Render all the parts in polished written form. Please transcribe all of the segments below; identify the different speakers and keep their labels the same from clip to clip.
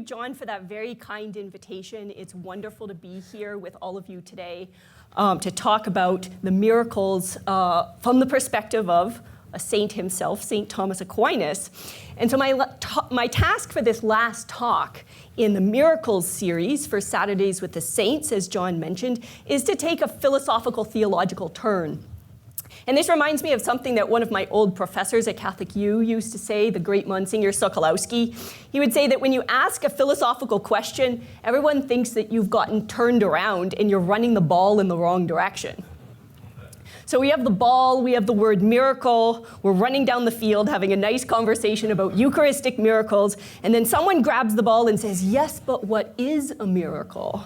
Speaker 1: John, for that very kind invitation. It's wonderful to be here with all of you today to talk about the miracles from the perspective of a saint himself, St. Thomas Aquinas. And so my task for this last talk in the Miracles series for Saturdays with the Saints, as John mentioned, is to take a philosophical theological turn. And this reminds me of something that one of my old professors at Catholic U used to say, the great Monsignor Sokolowski. He would say that when you ask a philosophical question, everyone thinks that you've gotten turned around and you're running the ball in the wrong direction. So we have the ball, we have the word miracle, we're running down the field having a nice conversation about Eucharistic miracles, and then someone grabs the ball and says, yes, but what is a miracle?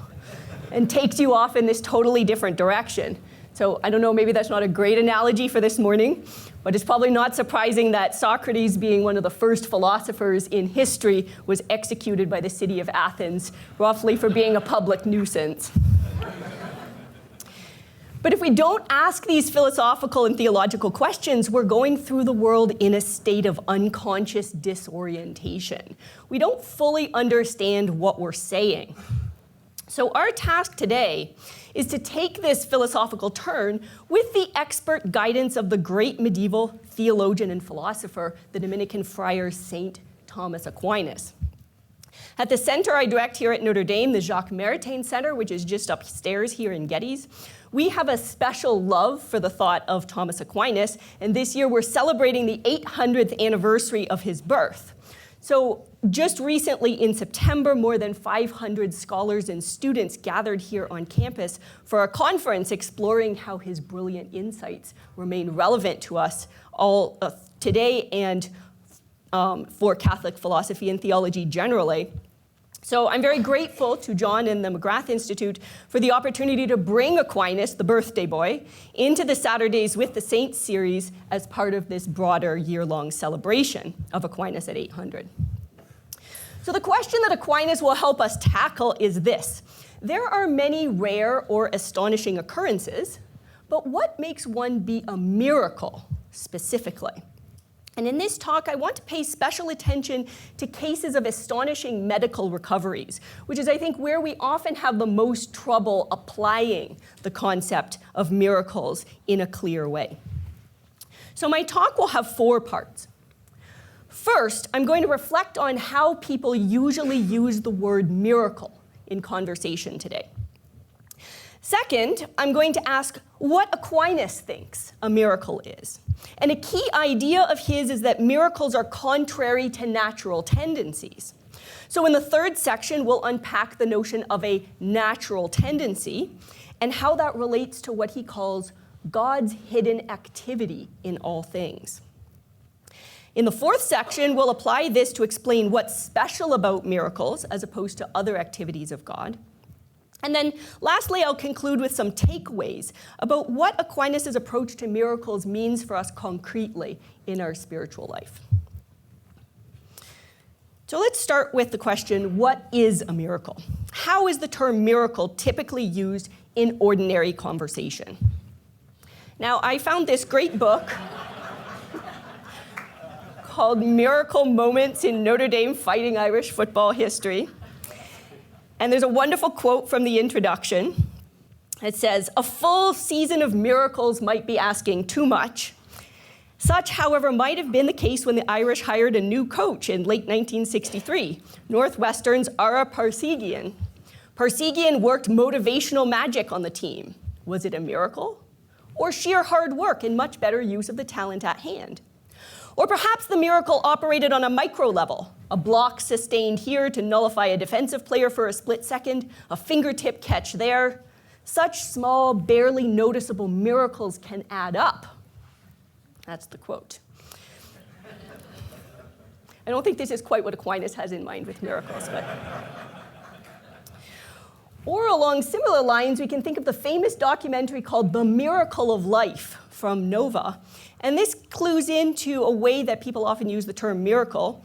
Speaker 1: And takes you off in this totally different direction. So I don't know, maybe that's not a great analogy for this morning, but it's probably not surprising that Socrates, being one of the first philosophers in history, was executed by the city of Athens, roughly for being a public nuisance. But if we don't ask these philosophical and theological questions, we're going through the world in a state of unconscious disorientation. We don't fully understand what we're saying. So our task today is to take this philosophical turn with the expert guidance of the great medieval theologian and philosopher, the Dominican friar St. Thomas Aquinas. At the center I direct here at Notre Dame, the Jacques Maritain Center, which is just upstairs here in Geddes, we have a special love for the thought of Thomas Aquinas, and this year we're celebrating the 800th anniversary of his birth. So just recently in September, more than 500 scholars and students gathered here on campus for a conference exploring how his brilliant insights remain relevant to us all today and for Catholic philosophy and theology generally. So I'm very grateful to John and the McGrath Institute for the opportunity to bring Aquinas, the birthday boy, into the Saturdays with the Saints series as part of this broader year-long celebration of Aquinas at 800. So the question that Aquinas will help us tackle is this. There are many rare or astonishing occurrences, but what makes one be a miracle specifically? And in this talk, I want to pay special attention to cases of astonishing medical recoveries, which is, I think, where we often have the most trouble applying the concept of miracles in a clear way. So my talk will have 4 parts. First, I'm going to reflect on how people usually use the word miracle in conversation today. Second, I'm going to ask what Aquinas thinks a miracle is. And a key idea of his is that miracles are contrary to natural tendencies. So in the third section, we'll unpack the notion of a natural tendency and how that relates to what he calls God's hidden activity in all things. In the fourth section, we'll apply this to explain what's special about miracles as opposed to other activities of God. And then lastly, I'll conclude with some takeaways about what Aquinas' approach to miracles means for us concretely in our spiritual life. So let's start with the question, what is a miracle? How is the term miracle typically used in ordinary conversation? Now, I found this great book called Miracle Moments in Notre Dame Fighting Irish Football History. And there's a wonderful quote from the introduction. It says, "A full season of miracles might be asking too much. Such, however, might have been the case when the Irish hired a new coach in late 1963, Northwestern's Ara Parseghian. Parseghian worked motivational magic on the team. Was it a miracle? Or sheer hard work and much better use of the talent at hand? Or perhaps the miracle operated on a micro level, a block sustained here to nullify a defensive player for a split second, a fingertip catch there. Such small, barely noticeable miracles can add up." That's the quote. I don't think this is quite what Aquinas has in mind with miracles, but. Or along similar lines, we can think of the famous documentary called The Miracle of Life from Nova. And this clues into a way that people often use the term miracle,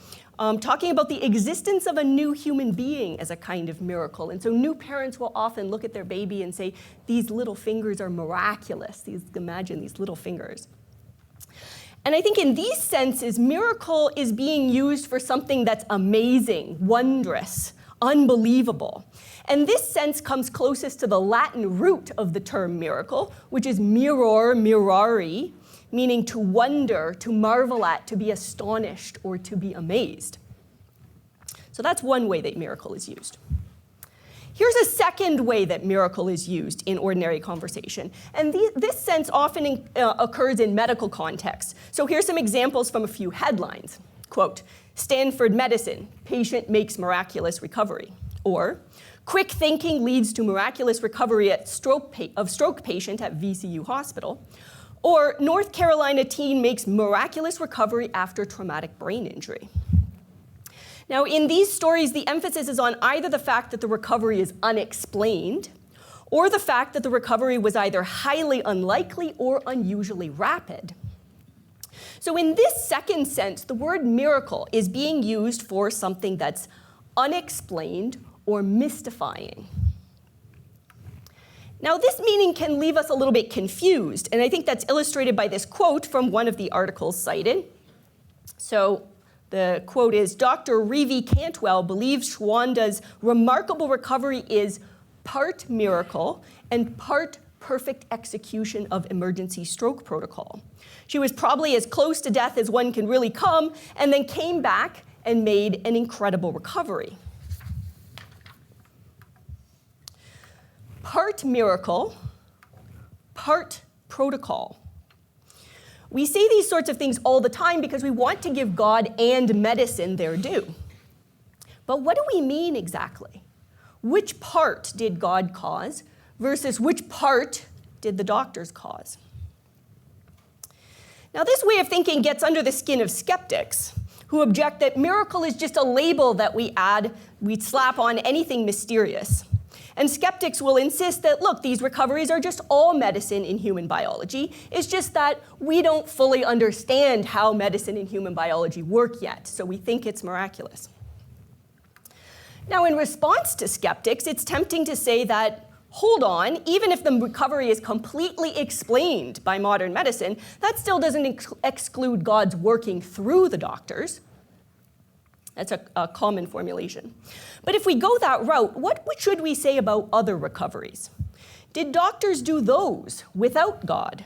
Speaker 1: talking about the existence of a new human being as a kind of miracle. And so new parents will often look at their baby and say, these little fingers are miraculous. Imagine these little fingers. And I think in these senses, miracle is being used for something that's amazing, wondrous, unbelievable. And this sense comes closest to the Latin root of the term miracle, which is miror, mirari, meaning to wonder, to marvel at, to be astonished, or to be amazed. So that's one way that miracle is used. Here's a second way that miracle is used in ordinary conversation. And this sense often occurs in medical contexts. So here's some examples from a few headlines. Quote, Stanford medicine, patient makes miraculous recovery. Or, quick thinking leads to miraculous recovery of stroke patient at VCU hospital. Or, North Carolina teen makes miraculous recovery after traumatic brain injury. Now, in these stories, the emphasis is on either the fact that the recovery is unexplained, or the fact that the recovery was either highly unlikely or unusually rapid. So in this second sense, the word miracle is being used for something that's unexplained or mystifying. Now, this meaning can leave us a little bit confused, and I think that's illustrated by this quote from one of the articles cited. So the quote is, Dr. Reeve Cantwell believes Shwanda's remarkable recovery is part miracle and part perfect execution of emergency stroke protocol. She was probably as close to death as one can really come, and then came back and made an incredible recovery. Part miracle, part protocol. We say these sorts of things all the time because we want to give God and medicine their due. But what do we mean exactly? Which part did God cause versus which part did the doctors cause? Now, this way of thinking gets under the skin of skeptics who object that miracle is just a label that we slap on anything mysterious. And skeptics will insist that, look, these recoveries are just all medicine in human biology. It's just that we don't fully understand how medicine and human biology work yet, so we think it's miraculous. Now, in response to skeptics, it's tempting to say that, hold on, even if the recovery is completely explained by modern medicine, that still doesn't exclude God's working through the doctors. That's a common formulation. But if we go that route, what should we say about other recoveries? Did doctors do those without God?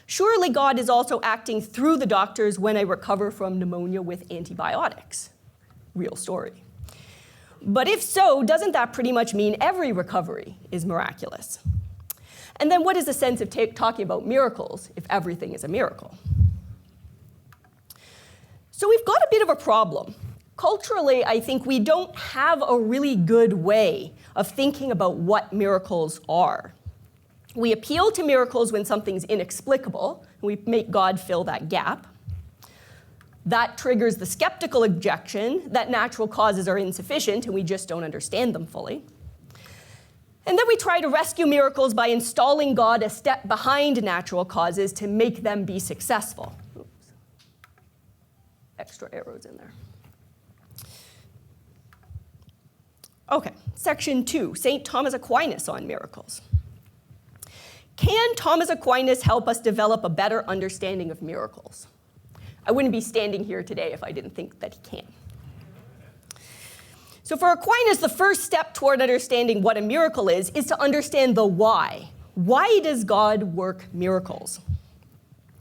Speaker 1: Surely God is also acting through the doctors when I recover from pneumonia with antibiotics. Real story. But if so, doesn't that pretty much mean every recovery is miraculous? And then what is the sense of talking about miracles if everything is a miracle? So we've got a bit of a problem. Culturally, I think we don't have a really good way of thinking about what miracles are. We appeal to miracles when something's inexplicable, and we make God fill that gap. That triggers the skeptical objection that natural causes are insufficient and we just don't understand them fully. And then we try to rescue miracles by installing God a step behind natural causes to make them be successful. Oops. Extra arrows in there. Okay, section 2, St. Thomas Aquinas on miracles. Can Thomas Aquinas help us develop a better understanding of miracles? I wouldn't be standing here today if I didn't think that he can. So for Aquinas, the first step toward understanding what a miracle is to understand the why. Why does God work miracles?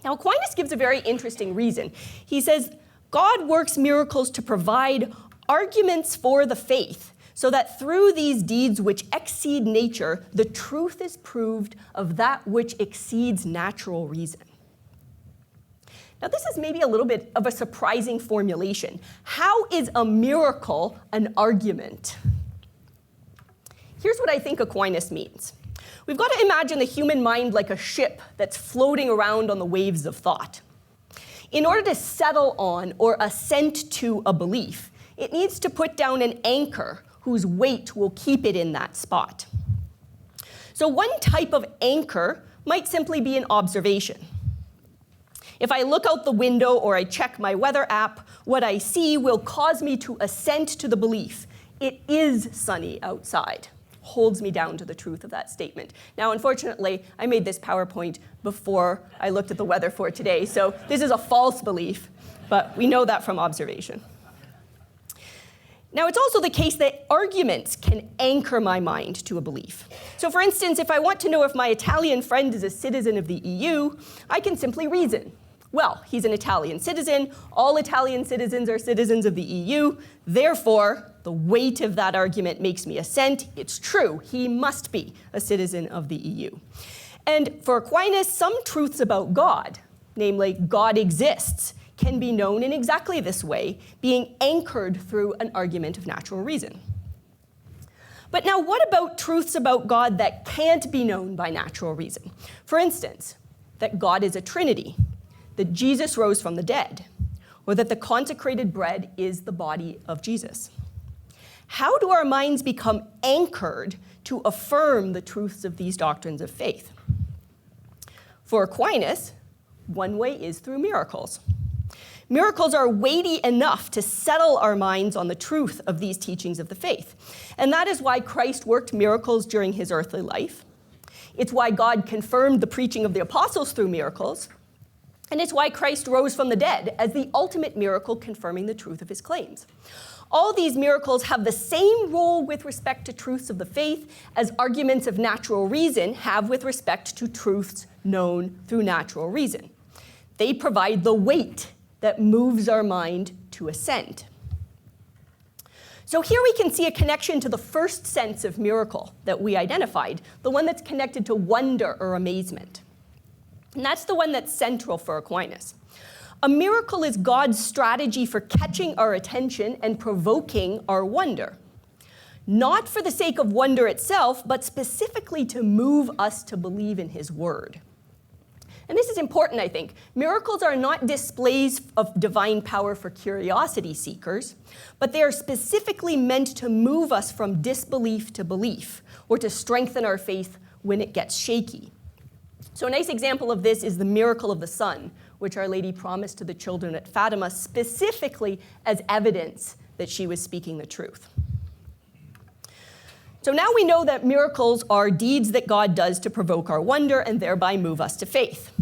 Speaker 1: Now, Aquinas gives a very interesting reason. He says, God works miracles to provide arguments for the faith, so that through these deeds which exceed nature, the truth is proved of that which exceeds natural reason. Now, this is maybe a little bit of a surprising formulation. How is a miracle an argument? Here's what I think Aquinas means. We've got to imagine the human mind like a ship that's floating around on the waves of thought. In order to settle on or assent to a belief, it needs to put down an anchor whose weight will keep it in that spot. So one type of anchor might simply be an observation. If I look out the window or I check my weather app, what I see will cause me to assent to the belief. It is sunny outside. Holds me down to the truth of that statement. Now, unfortunately, I made this PowerPoint before I looked at the weather for today, so this is a false belief, but we know that from observation. Now, it's also the case that arguments can anchor my mind to a belief. So for instance, if I want to know if my Italian friend is a citizen of the EU, I can simply reason. Well, he's an Italian citizen. All Italian citizens are citizens of the EU. Therefore, the weight of that argument makes me assent. It's true. He must be a citizen of the EU. And for Aquinas, some truths about God, namely God exists, can be known in exactly this way, being anchored through an argument of natural reason. But now, what about truths about God that can't be known by natural reason? For instance, that God is a Trinity, that Jesus rose from the dead, or that the consecrated bread is the body of Jesus. How do our minds become anchored to affirm the truths of these doctrines of faith? For Aquinas, one way is through miracles. Miracles are weighty enough to settle our minds on the truth of these teachings of the faith. And that is why Christ worked miracles during his earthly life. It's why God confirmed the preaching of the apostles through miracles. And it's why Christ rose from the dead as the ultimate miracle confirming the truth of his claims. All these miracles have the same role with respect to truths of the faith as arguments of natural reason have with respect to truths known through natural reason. They provide the weight that moves our mind to assent. So here we can see a connection to the first sense of miracle that we identified, the one that's connected to wonder or amazement. And that's the one that's central for Aquinas. A miracle is God's strategy for catching our attention and provoking our wonder. Not for the sake of wonder itself, but specifically to move us to believe in his word. And this is important, I think. Miracles are not displays of divine power for curiosity seekers, but they are specifically meant to move us from disbelief to belief, or to strengthen our faith when it gets shaky. So a nice example of this is the miracle of the sun, which Our Lady promised to the children at Fatima specifically as evidence that she was speaking the truth. So now we know that miracles are deeds that God does to provoke our wonder and thereby move us to faith.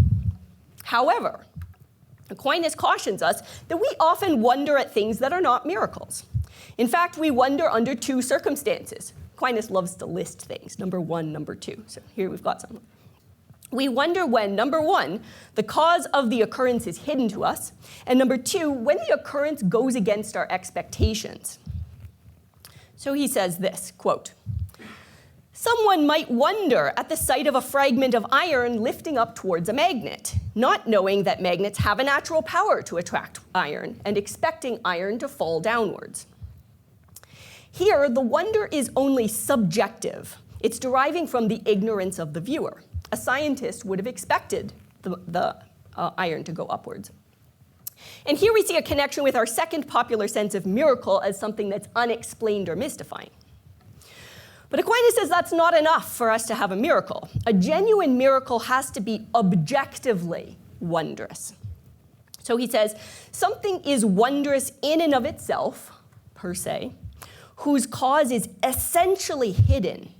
Speaker 1: However, Aquinas cautions us that we often wonder at things that are not miracles. In fact, we wonder under two circumstances. Aquinas loves to list things, number one, number two. So here we've got some. We wonder when, number one, the cause of the occurrence is hidden to us, and number two, when the occurrence goes against our expectations. So he says this, quote, "Someone might wonder at the sight of a fragment of iron lifting up towards a magnet, not knowing that magnets have a natural power to attract iron and expecting iron to fall downwards. Here, the wonder is only subjective. It's deriving from the ignorance of the viewer. A scientist would have expected the iron to go upwards." And here we see a connection with our second popular sense of miracle as something that's unexplained or mystifying. But Aquinas says that's not enough for us to have a miracle. A genuine miracle has to be objectively wondrous. So he says, something is wondrous in and of itself, per se, whose cause is essentially hidden,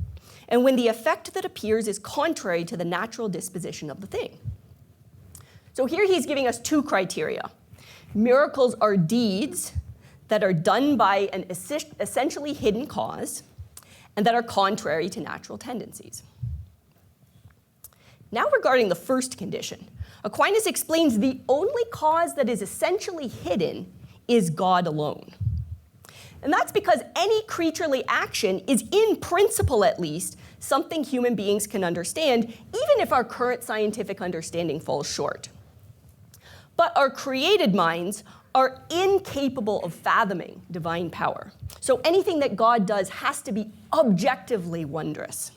Speaker 1: and when the effect that appears is contrary to the natural disposition of the thing. So here he's giving us two criteria. Miracles are deeds that are done by an essentially hidden cause and that are contrary to natural tendencies. Now regarding the first condition, Aquinas explains the only cause that is essentially hidden is God alone. And that's because any creaturely action is, in principle at least, something human beings can understand, even if our current scientific understanding falls short. But our created minds are incapable of fathoming divine power. So anything that God does has to be objectively wondrous.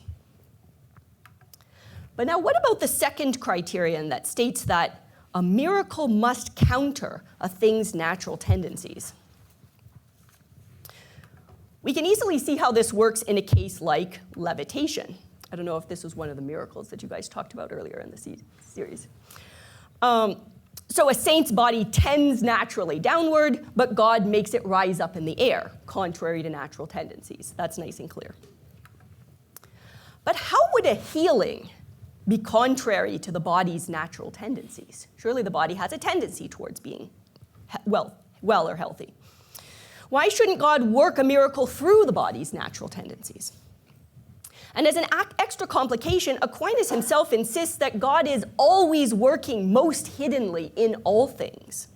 Speaker 1: But now what about the second criterion that states that a miracle must counter a thing's natural tendencies? We can easily see how this works in a case like levitation. I don't know if this was one of the miracles that you guys talked about earlier in the series. So a saint's body tends naturally downward, but God makes it rise up in the air, contrary to natural tendencies. That's nice and clear. But how would a healing be contrary to the body's natural tendencies? Surely the body has a tendency towards being well or healthy. Why shouldn't God work a miracle through the body's natural tendencies? And as an extra complication, Aquinas himself insists that God is always working most hiddenly in all things.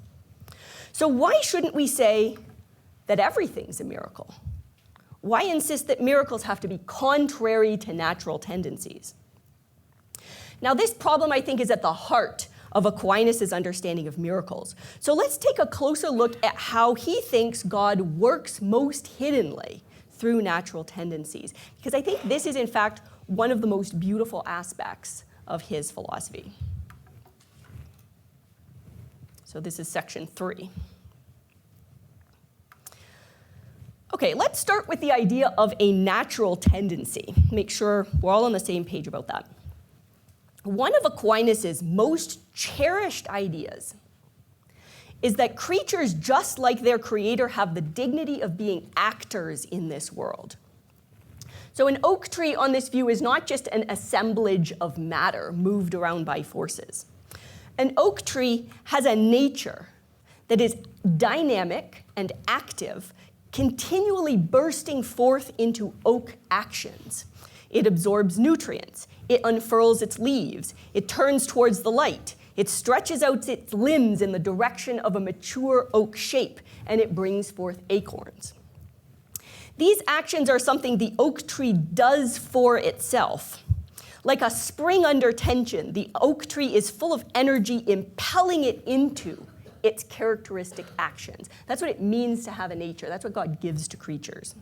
Speaker 1: So why shouldn't we say that everything's a miracle? Why insist that miracles have to be contrary to natural tendencies? Now, this problem, I think, is at the heart of Aquinas' understanding of miracles. So let's take a closer look at how he thinks God works most hiddenly through natural tendencies, because I think this is, in fact, one of the most beautiful aspects of his philosophy. So this is section 3. Okay, let's start with the idea of a natural tendency. Make sure we're all on the same page about that. One of Aquinas' most cherished ideas is that creatures, just like their creator, have the dignity of being actors in this world. So an oak tree on this view is not just an assemblage of matter moved around by forces. An oak tree has a nature that is dynamic and active, continually bursting forth into oak actions. It absorbs nutrients. It unfurls its leaves. It turns towards the light. It stretches out its limbs in the direction of a mature oak shape, and it brings forth acorns. These actions are something the oak tree does for itself. Like a spring under tension, the oak tree is full of energy, impelling it into its characteristic actions. That's what it means to have a nature. That's what God gives to creatures.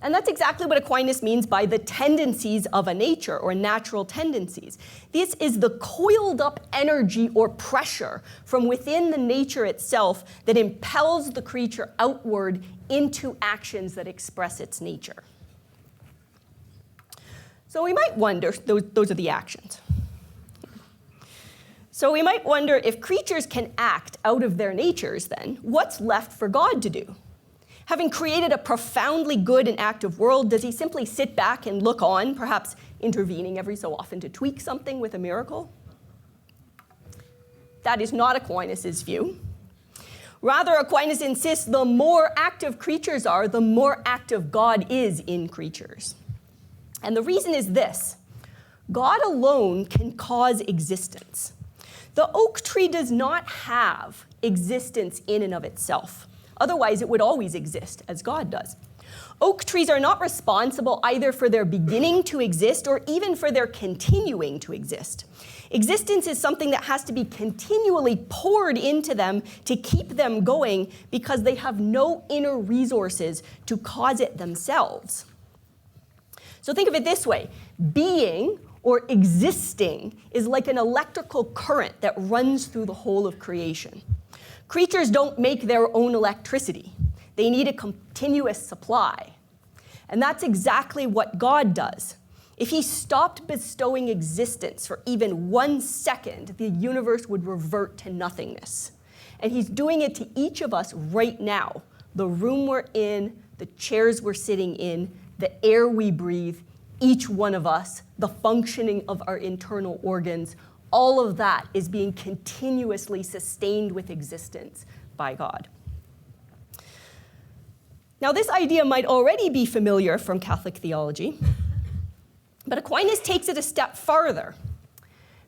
Speaker 1: And that's exactly what Aquinas means by the tendencies of a nature, or natural tendencies. This is the coiled up energy or pressure from within the nature itself that impels the creature outward into actions that express its nature. So we might wonder, those are the actions. So we might wonder, if creatures can act out of their natures, then what's left for God to do? Having created a profoundly good and active world, does he simply sit back and look on, perhaps intervening every so often to tweak something with a miracle? That is not Aquinas' view. Rather, Aquinas insists the more active creatures are, the more active God is in creatures. And the reason is this: God alone can cause existence. The oak tree does not have existence in and of itself. Otherwise, it would always exist, as God does. Oak trees are not responsible either for their beginning to exist or even for their continuing to exist. Existence is something that has to be continually poured into them to keep them going, because they have no inner resources to cause it themselves. So think of it this way: being, or existing, is like an electrical current that runs through the whole of creation. Creatures don't make their own electricity. They need a continuous supply. And that's exactly what God does. If he stopped bestowing existence for even 1 second, the universe would revert to nothingness. And he's doing it to each of us right now. The room we're in, the chairs we're sitting in, the air we breathe, each one of us, the functioning of our internal organs, all of that is being continuously sustained with existence by God. Now, this idea might already be familiar from Catholic theology, but Aquinas takes it a step farther,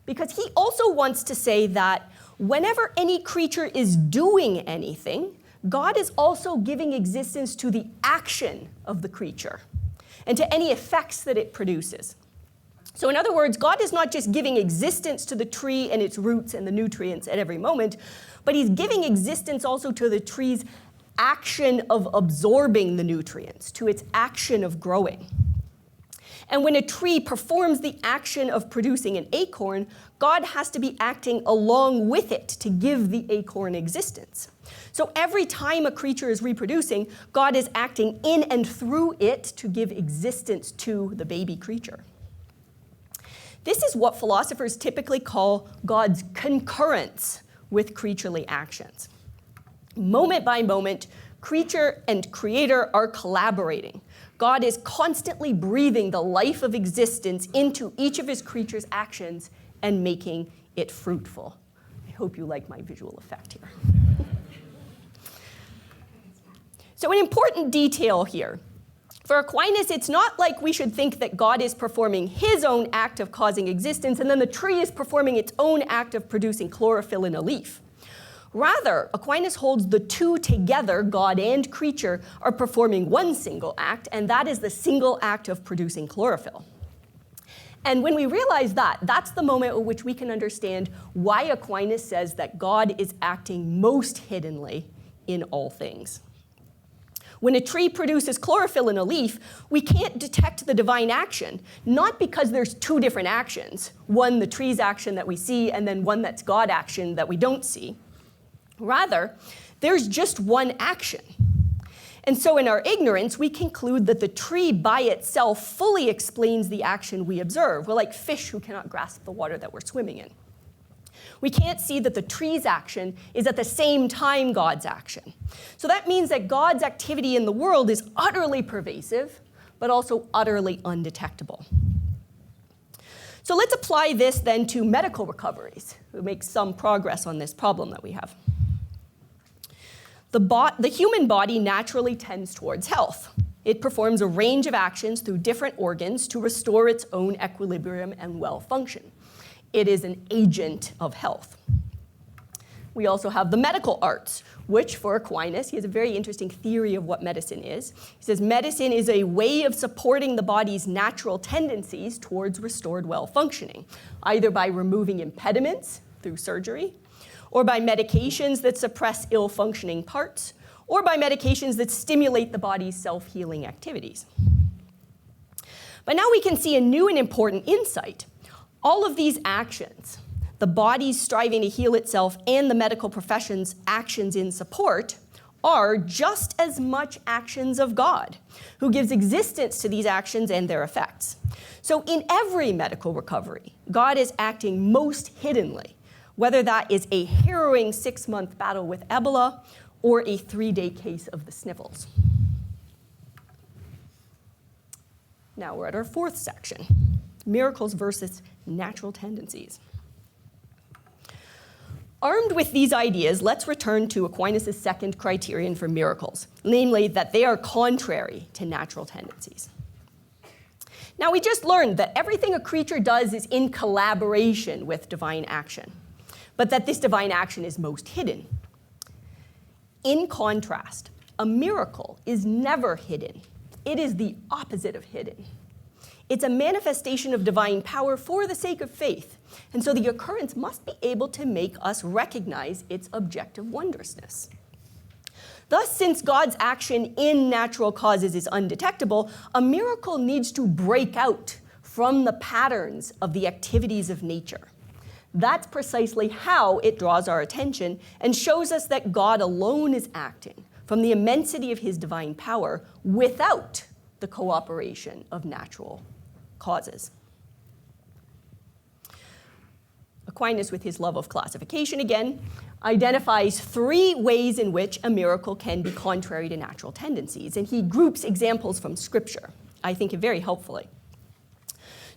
Speaker 1: because he also wants to say that whenever any creature is doing anything, God is also giving existence to the action of the creature and to any effects that it produces. So in other words, God is not just giving existence to the tree and its roots and the nutrients at every moment, but he's giving existence also to the tree's action of absorbing the nutrients, to its action of growing. And when a tree performs the action of producing an acorn, God has to be acting along with it to give the acorn existence. So every time a creature is reproducing, God is acting in and through it to give existence to the baby creature. This is what philosophers typically call God's concurrence with creaturely actions. Moment by moment, creature and creator are collaborating. God is constantly breathing the life of existence into each of his creatures' actions and making it fruitful. I hope you like my visual effect here. So an important detail here. For Aquinas, it's not like we should think that God is performing his own act of causing existence and then the tree is performing its own act of producing chlorophyll in a leaf. Rather, Aquinas holds the two together, God and creature, are performing one single act, and that is the single act of producing chlorophyll. And when we realize that, that's the moment at which we can understand why Aquinas says that God is acting most hiddenly in all things. When a tree produces chlorophyll in a leaf, we can't detect the divine action, not because there's two different actions, one the tree's action that we see and then one that's God action that we don't see. Rather, there's just one action. And so in our ignorance, we conclude that the tree by itself fully explains the action we observe. We're like fish who cannot grasp the water that we're swimming in. We can't see that the tree's action is at the same time God's action. So that means that God's activity in the world is utterly pervasive, but also utterly undetectable. So let's apply this then to medical recoveries, to make some progress on this problem that we have. The human body naturally tends towards health. It performs a range of actions through different organs to restore its own equilibrium and well-function. It is an agent of health. We also have the medical arts, which for Aquinas, he has a very interesting theory of what medicine is. He says medicine is a way of supporting the body's natural tendencies towards restored well-functioning, either by removing impediments through surgery, or by medications that suppress ill-functioning parts, or by medications that stimulate the body's self-healing activities. But now we can see a new and important insight. All of these actions, the body's striving to heal itself and the medical profession's actions in support, are just as much actions of God, who gives existence to these actions and their effects. So in every medical recovery, God is acting most hiddenly, whether that is a harrowing 6-month battle with Ebola or a 3-day case of the sniffles. Now we're at our fourth section, miracles versus natural tendencies. Armed with these ideas, let's return to Aquinas' second criterion for miracles, namely that they are contrary to natural tendencies. Now, we just learned that everything a creature does is in collaboration with divine action, but that this divine action is most hidden. In contrast, a miracle is never hidden. It is the opposite of hidden. It's a manifestation of divine power for the sake of faith, and so the occurrence must be able to make us recognize its objective wondrousness. Thus, since God's action in natural causes is undetectable, a miracle needs to break out from the patterns of the activities of nature. That's precisely how it draws our attention and shows us that God alone is acting from the immensity of his divine power without the cooperation of natural causes. Aquinas, with his love of classification again, identifies 3 ways in which a miracle can be contrary to natural tendencies, and he groups examples from Scripture, I think very helpfully.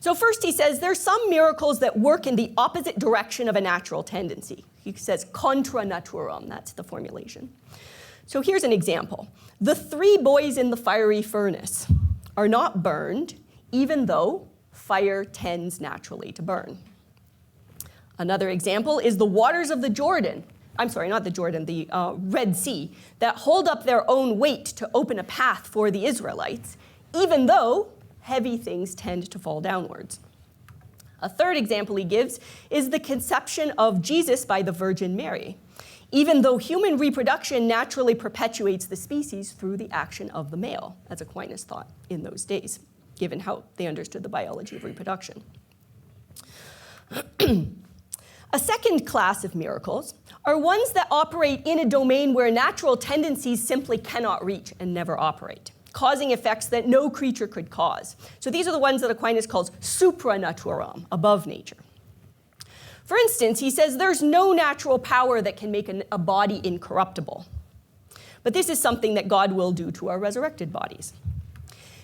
Speaker 1: So first he says there's some miracles that work in the opposite direction of a natural tendency. He says contra naturam, that's the formulation. So here's an example. The 3 boys in the fiery furnace are not burned, even though fire tends naturally to burn. Another example is the waters of the Jordan, the Red Sea, that hold up their own weight to open a path for the Israelites, even though heavy things tend to fall downwards. A third example he gives is the conception of Jesus by the Virgin Mary, even though human reproduction naturally perpetuates the species through the action of the male, as Aquinas thought in those days, given how they understood the biology of reproduction. A second class of miracles are ones that operate in a domain where natural tendencies simply cannot reach and never operate, causing effects that no creature could cause. So these are the ones that Aquinas calls supranaturam, above nature. For instance, he says there's no natural power that can make a body incorruptible. But this is something that God will do to our resurrected bodies.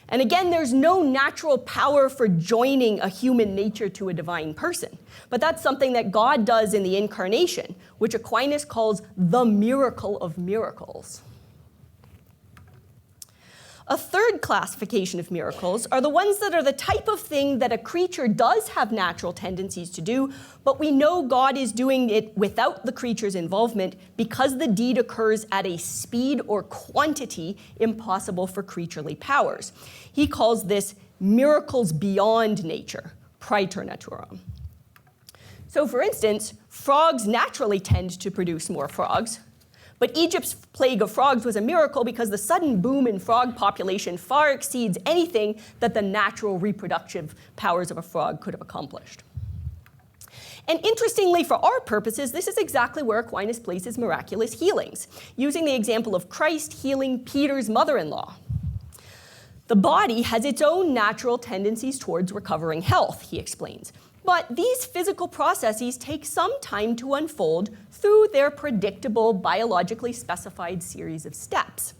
Speaker 1: And again, there's no natural power for joining a human nature to a divine person. But that's something that God does in the incarnation, which Aquinas calls the miracle of miracles. A third classification of miracles are the ones that are the type of thing that a creature does have natural tendencies to do, but we know God is doing it without the creature's involvement because the deed occurs at a speed or quantity impossible for creaturely powers. He calls this miracles beyond nature, praeter naturam. So for instance, frogs naturally tend to produce more frogs, but Egypt's plague of frogs was a miracle because the sudden boom in frog population far exceeds anything that the natural reproductive powers of a frog could have accomplished. And interestingly, for our purposes, this is exactly where Aquinas places miraculous healings, using the example of Christ healing Peter's mother-in-law. The body has its own natural tendencies towards recovering health, he explains. But these physical processes take some time to unfold through their predictable, biologically specified series of steps.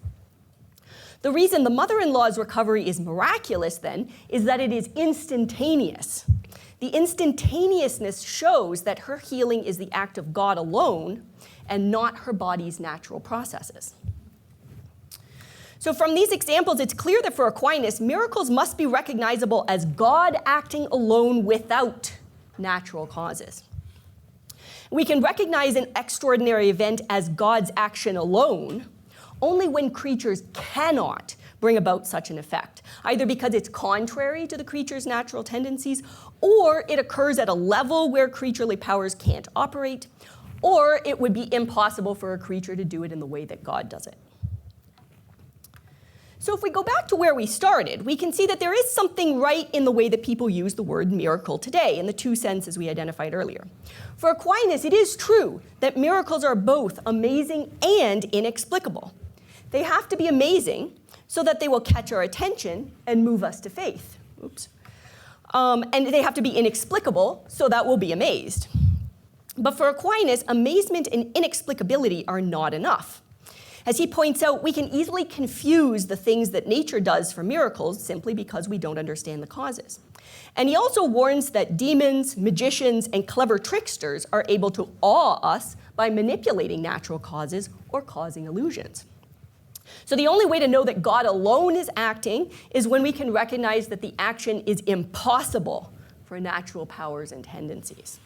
Speaker 1: The reason the mother-in-law's recovery is miraculous, then, is that it is instantaneous. The instantaneousness shows that her healing is the act of God alone and not her body's natural processes. So from these examples, it's clear that for Aquinas, miracles must be recognizable as God acting alone without natural causes. We can recognize an extraordinary event as God's action alone only when creatures cannot bring about such an effect, either because it's contrary to the creature's natural tendencies, or it occurs at a level where creaturely powers can't operate, or it would be impossible for a creature to do it in the way that God does it. So if we go back to where we started, we can see that there is something right in the way that people use the word miracle today, in the two senses we identified earlier. For Aquinas, it is true that miracles are both amazing and inexplicable. They have to be amazing so that they will catch our attention and move us to faith. And they have to be inexplicable so that we'll be amazed. But for Aquinas, amazement and inexplicability are not enough. As he points out, we can easily confuse the things that nature does for miracles simply because we don't understand the causes. And he also warns that demons, magicians, and clever tricksters are able to awe us by manipulating natural causes or causing illusions. So the only way to know that God alone is acting is when we can recognize that the action is impossible for natural powers and tendencies.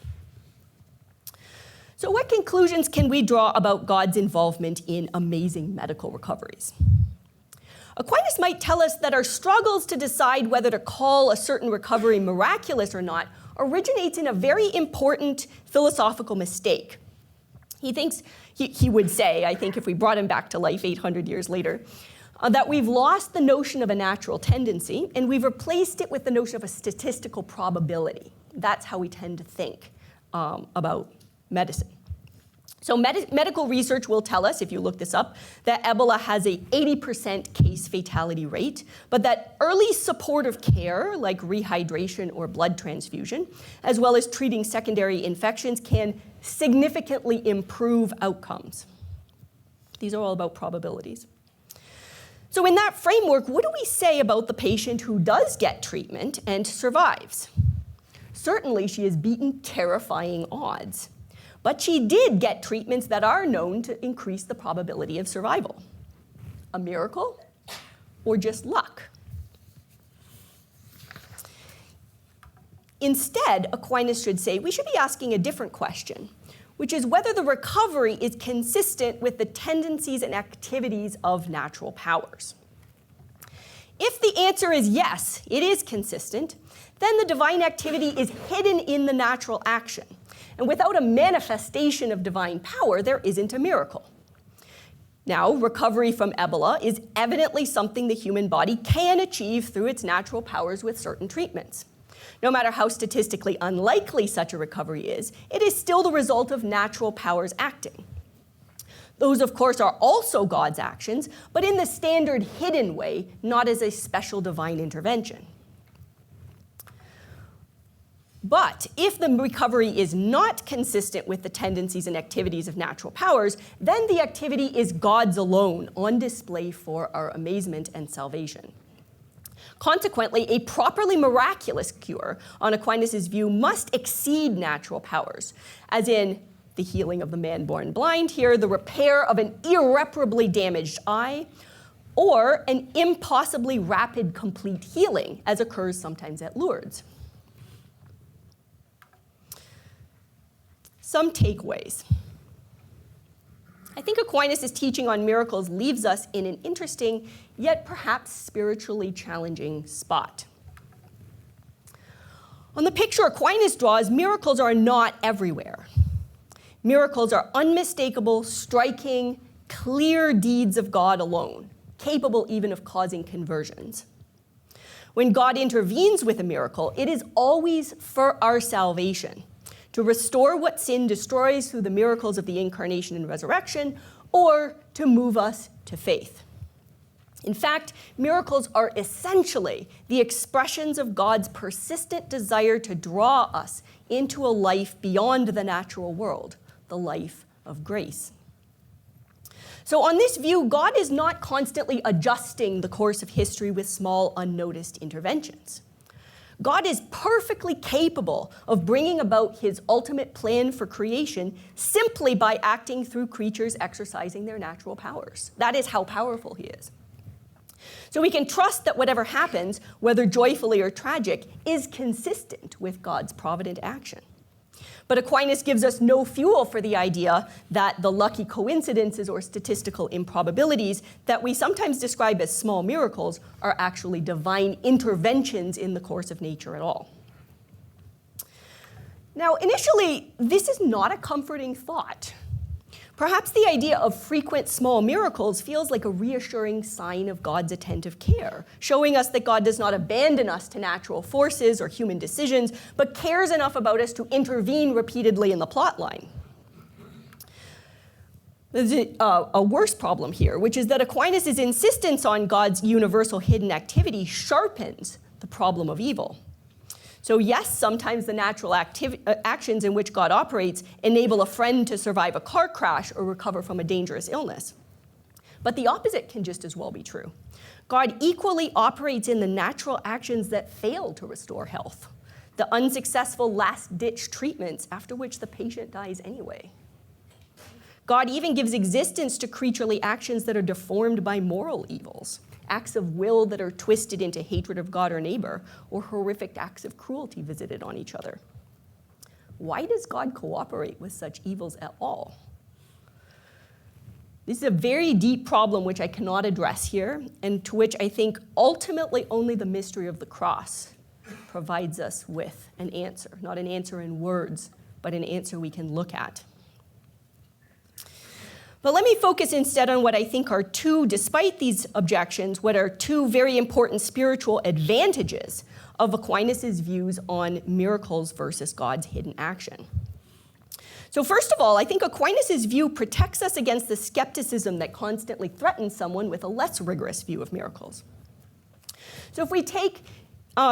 Speaker 1: So what conclusions can we draw about God's involvement in amazing medical recoveries? Aquinas might tell us that our struggles to decide whether to call a certain recovery miraculous or not originates in a very important philosophical mistake. He thinks, he would say, I think if we brought him back to life 800 years later, that we've lost the notion of a natural tendency and we've replaced it with the notion of a statistical probability. That's how we tend to think about medicine. So medical research will tell us, if you look this up, that Ebola has a 80% case fatality rate, but that early supportive care, like rehydration or blood transfusion, as well as treating secondary infections, can significantly improve outcomes. These are all about probabilities. So in that framework, what do we say about the patient who does get treatment and survives? Certainly, she has beaten terrifying odds. But she did get treatments that are known to increase the probability of survival. A miracle or just luck? Instead, Aquinas should say we should be asking a different question, which is whether the recovery is consistent with the tendencies and activities of natural powers. If the answer is yes, it is consistent, then the divine activity is hidden in the natural action. And without a manifestation of divine power, there isn't a miracle. Now, recovery from Ebola is evidently something the human body can achieve through its natural powers with certain treatments. No matter how statistically unlikely such a recovery is, it is still the result of natural powers acting. Those, of course, are also God's actions, but in the standard hidden way, not as a special divine intervention. But if the recovery is not consistent with the tendencies and activities of natural powers, then the activity is God's alone, on display for our amazement and salvation. Consequently, a properly miraculous cure, on Aquinas' view, must exceed natural powers, as in the healing of the man born blind here, the repair of an irreparably damaged eye, or an impossibly rapid complete healing, as occurs sometimes at Lourdes. Some takeaways. I think Aquinas' teaching on miracles leaves us in an interesting, yet perhaps spiritually challenging spot. On the picture Aquinas draws, miracles are not everywhere. Miracles are unmistakable, striking, clear deeds of God alone, capable even of causing conversions. When God intervenes with a miracle, it is always for our salvation, to restore what sin destroys through the miracles of the incarnation and resurrection, or to move us to faith. In fact, miracles are essentially the expressions of God's persistent desire to draw us into a life beyond the natural world, the life of grace. So on this view, God is not constantly adjusting the course of history with small, unnoticed interventions. God is perfectly capable of bringing about his ultimate plan for creation simply by acting through creatures exercising their natural powers. That is how powerful he is. So we can trust that whatever happens, whether joyfully or tragic, is consistent with God's provident action. But Aquinas gives us no fuel for the idea that the lucky coincidences or statistical improbabilities that we sometimes describe as small miracles are actually divine interventions in the course of nature at all. Now, initially, this is not a comforting thought. Perhaps the idea of frequent small miracles feels like a reassuring sign of God's attentive care, showing us that God does not abandon us to natural forces or human decisions, but cares enough about us to intervene repeatedly in the plotline. There's a worse problem here, which is that Aquinas' insistence on God's universal hidden activity sharpens the problem of evil. So yes, sometimes the natural actions in which God operates enable a friend to survive a car crash or recover from a dangerous illness. But the opposite can just as well be true. God equally operates in the natural actions that fail to restore health, the unsuccessful last-ditch treatments after which the patient dies anyway. God even gives existence to creaturely actions that are deformed by moral evils, acts of will that are twisted into hatred of God or neighbor, or horrific acts of cruelty visited on each other. Why does God cooperate with such evils at all? This is a very deep problem which I cannot address here, and to which I think ultimately only the mystery of the cross provides us with an answer. Not an answer in words, but an answer we can look at. But let me focus instead on what I think are despite these objections, what are two very important spiritual advantages of Aquinas' views on miracles versus God's hidden action. So first of all, I think Aquinas' view protects us against the skepticism that constantly threatens someone with a less rigorous view of miracles. So if we take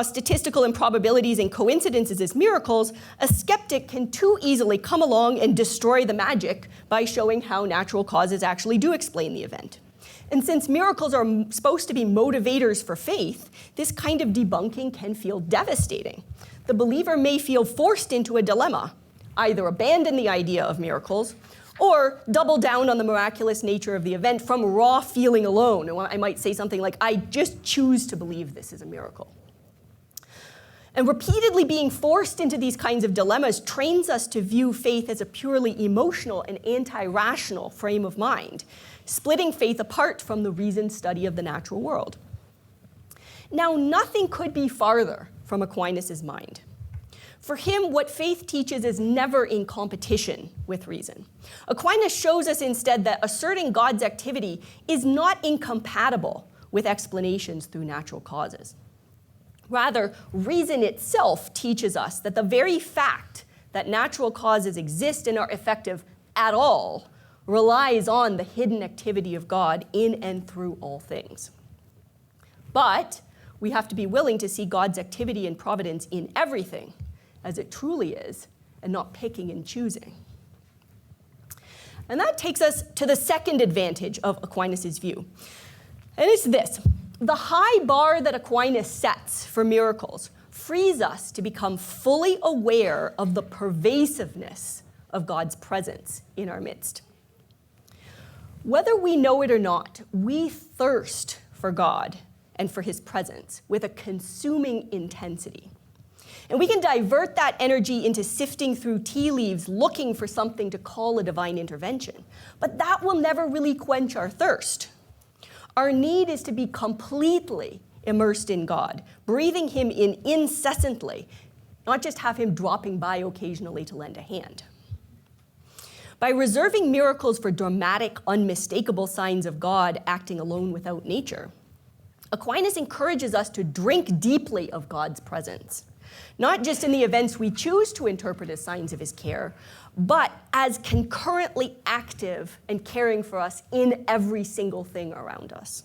Speaker 1: statistical improbabilities and coincidences as miracles, a skeptic can too easily come along and destroy the magic by showing how natural causes actually do explain the event. And since miracles are supposed to be motivators for faith, this kind of debunking can feel devastating. The believer may feel forced into a dilemma, either abandon the idea of miracles or double down on the miraculous nature of the event from raw feeling alone. And I might say something like, I just choose to believe this is a miracle. And repeatedly being forced into these kinds of dilemmas trains us to view faith as a purely emotional and anti-rational frame of mind, splitting faith apart from the reasoned study of the natural world. Now, nothing could be farther from Aquinas' mind. For him, what faith teaches is never in competition with reason. Aquinas shows us instead that asserting God's activity is not incompatible with explanations through natural causes. Rather, reason itself teaches us that the very fact that natural causes exist and are effective at all relies on the hidden activity of God in and through all things. But we have to be willing to see God's activity and providence in everything as it truly is, and not picking and choosing. And that takes us to the second advantage of Aquinas' view. And it's this. The high bar that Aquinas sets for miracles frees us to become fully aware of the pervasiveness of God's presence in our midst. Whether we know it or not, we thirst for God and for his presence with a consuming intensity. And we can divert that energy into sifting through tea leaves, looking for something to call a divine intervention. But that will never really quench our thirst. Our need is to be completely immersed in God, breathing him in incessantly, not just have him dropping by occasionally to lend a hand. By reserving miracles for dramatic, unmistakable signs of God acting alone without nature, Aquinas encourages us to drink deeply of God's presence, not just in the events we choose to interpret as signs of his care, but as concurrently active and caring for us in every single thing around us.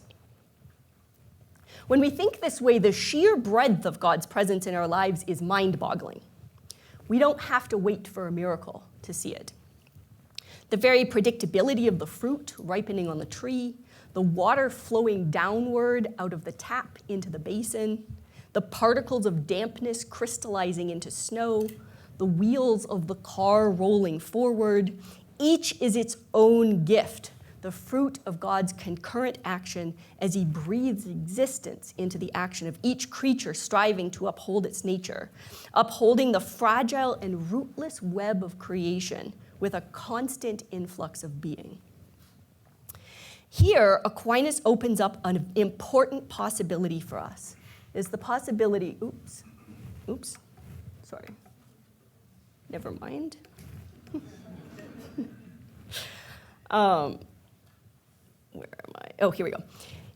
Speaker 1: When we think this way, the sheer breadth of God's presence in our lives is mind-boggling. We don't have to wait for a miracle to see it. The very predictability of the fruit ripening on the tree, the water flowing downward out of the tap into the basin, the particles of dampness crystallizing into snow, the wheels of the car rolling forward, each is its own gift, the fruit of God's concurrent action as he breathes existence into the action of each creature striving to uphold its nature, upholding the fragile and rootless web of creation with a constant influx of being. Here, Aquinas opens up an important possibility for us. Is the possibility, sorry, never mind. Where am I? Oh, here we go.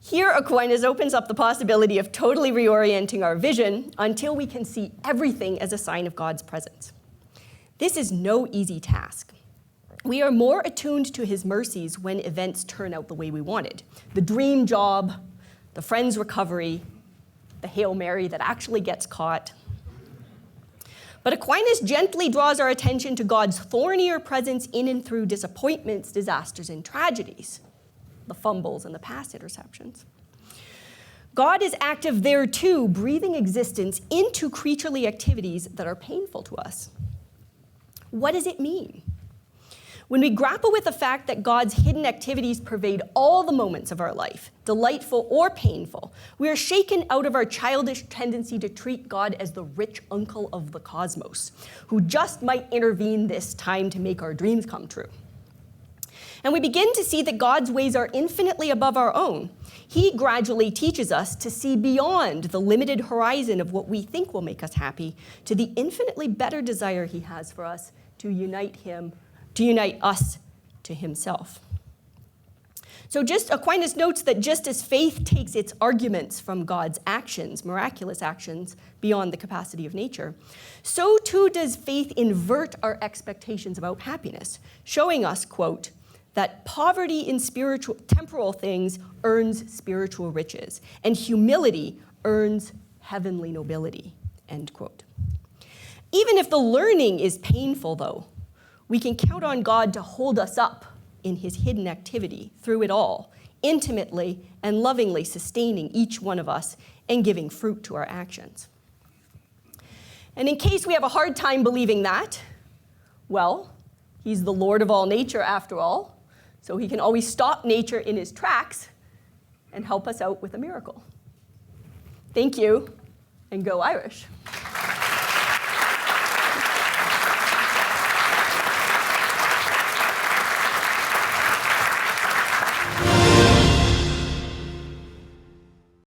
Speaker 1: Here, Aquinas opens up the possibility of totally reorienting our vision until we can see everything as a sign of God's presence. This is no easy task. We are more attuned to his mercies when events turn out the way we wanted. The dream job, the friend's recovery, the Hail Mary that actually gets caught. But Aquinas gently draws our attention to God's thornier presence in and through disappointments, disasters, and tragedies, the fumbles and the pass interceptions. God is active there too, breathing existence into creaturely activities that are painful to us. What does it mean? When we grapple with the fact that God's hidden activities pervade all the moments of our life, delightful or painful, we are shaken out of our childish tendency to treat God as the rich uncle of the cosmos, who just might intervene this time to make our dreams come true. And we begin to see that God's ways are infinitely above our own. He gradually teaches us to see beyond the limited horizon of what we think will make us happy to the infinitely better desire he has for us to unite us to himself. So Aquinas notes that just as faith takes its arguments from God's actions, miraculous actions, beyond the capacity of nature, so too does faith invert our expectations about happiness, showing us, quote, that poverty in temporal things earns spiritual riches, and humility earns heavenly nobility, end quote. Even if the learning is painful, though, we can count on God to hold us up in his hidden activity through it all, intimately and lovingly sustaining each one of us and giving fruit to our actions. And in case we have a hard time believing that, well, he's the Lord of all nature after all, so he can always stop nature in his tracks and help us out with a miracle. Thank you, and go Irish.